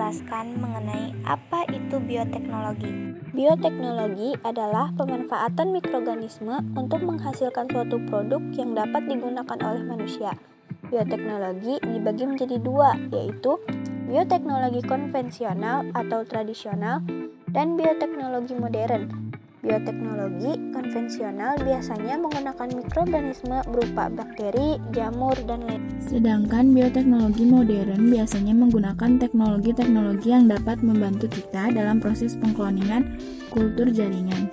menjelaskan mengenai apa itu bioteknologi. Bioteknologi adalah pemanfaatan mikroorganisme untuk menghasilkan suatu produk yang dapat digunakan oleh manusia. Bioteknologi dibagi menjadi dua, yaitu bioteknologi konvensional atau tradisional dan bioteknologi modern. Bioteknologi konvensional biasanya menggunakan mikroorganisme berupa bakteri, jamur, dan lain. Sedangkan bioteknologi modern biasanya menggunakan teknologi-teknologi yang dapat membantu kita dalam proses pengkloningan kultur jaringan.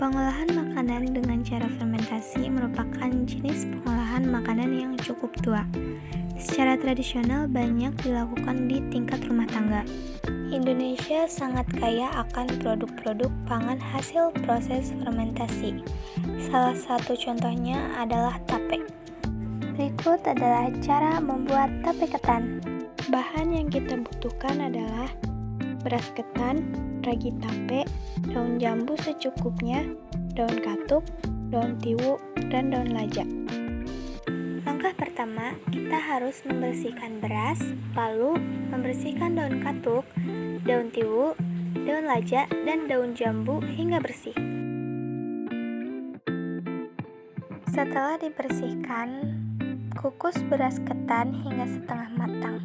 Pengolahan makanan dengan cara fermentasi merupakan jenis pengolahan makanan yang cukup tua. Secara tradisional banyak dilakukan di tingkat rumah tangga. Indonesia sangat kaya akan produk-produk pangan hasil proses fermentasi. Salah satu contohnya adalah tape. Berikut adalah cara membuat tape ketan. Bahan yang kita butuhkan adalah beras ketan, ragi tape, daun jambu secukupnya, daun katuk, daun tiwu, dan daun lajak. Langkah pertama, kita harus membersihkan beras, lalu membersihkan daun katuk, daun tiwu, daun lajak, dan daun jambu hingga bersih. Setelah dibersihkan, kukus beras ketan hingga setengah matang.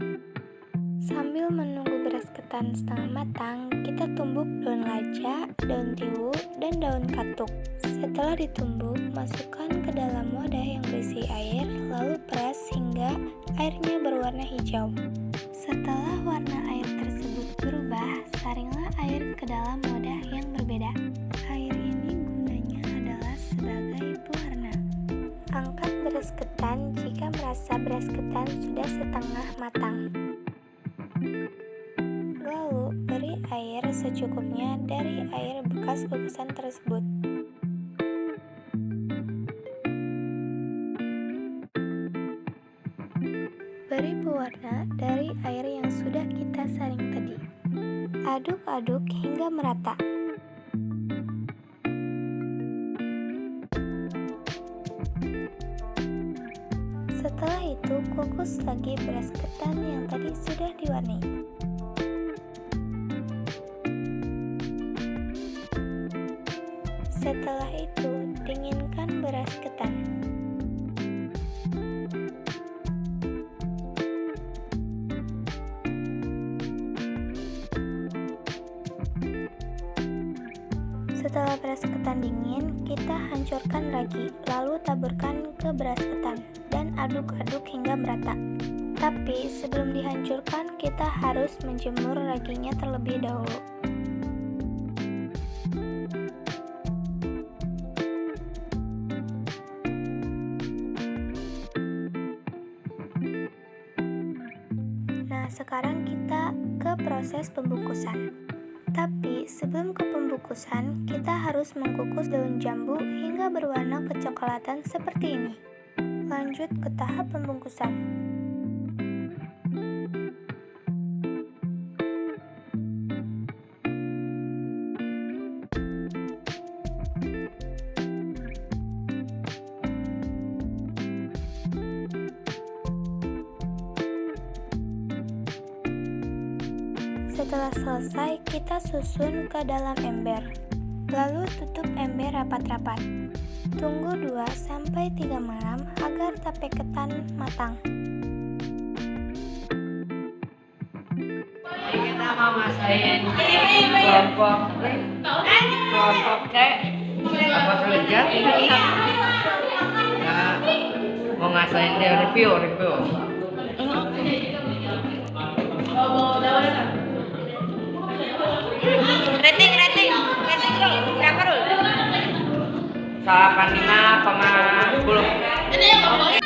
Sambil menunggu beras ketan setengah matang, kita tumbuk daun lajak, daun tiwu, dan daun katuk. Setelah ditumbuk, masukkan ke dalam wadah yang berisi air, lalu peras hingga airnya berwarna hijau. Setelah warna air tersebut berubah, saringlah air ke dalam wadah yang berbeda. Air ini gunanya adalah sebagai pewarna. Angkat beras ketan jika merasa beras ketan sudah setengah matang. Lalu beri air secukupnya dari air bekas kukusan tersebut. Beri pewarna dari air yang sudah kita saring tadi. Aduk-aduk hingga merata. Setelah itu, kukus lagi beras ketan yang tadi sudah diwarnai. Setelah itu, dinginkan beras ketan. Setelah beras ketan dingin, kita hancurkan ragi, lalu taburkan ke beras ketan, dan aduk-aduk hingga merata. Tapi sebelum dihancurkan, kita harus menjemur raginya terlebih dahulu. Nah, sekarang kita ke proses pembungkusan. Tapi sebelum ke pembungkusan, kita harus mengukus daun jambu hingga berwarna kecoklatan seperti ini. Lanjut ke tahap pembungkusan. Setelah selesai, kita susun ke dalam ember. Lalu tutup ember rapat-rapat. Tunggu 2-3 malam agar tape ketan matang. Kita mau masain kelompok apa kerja? Nah, mau ngasain dia review. Rating berapa dulu? 8,5 sama 10.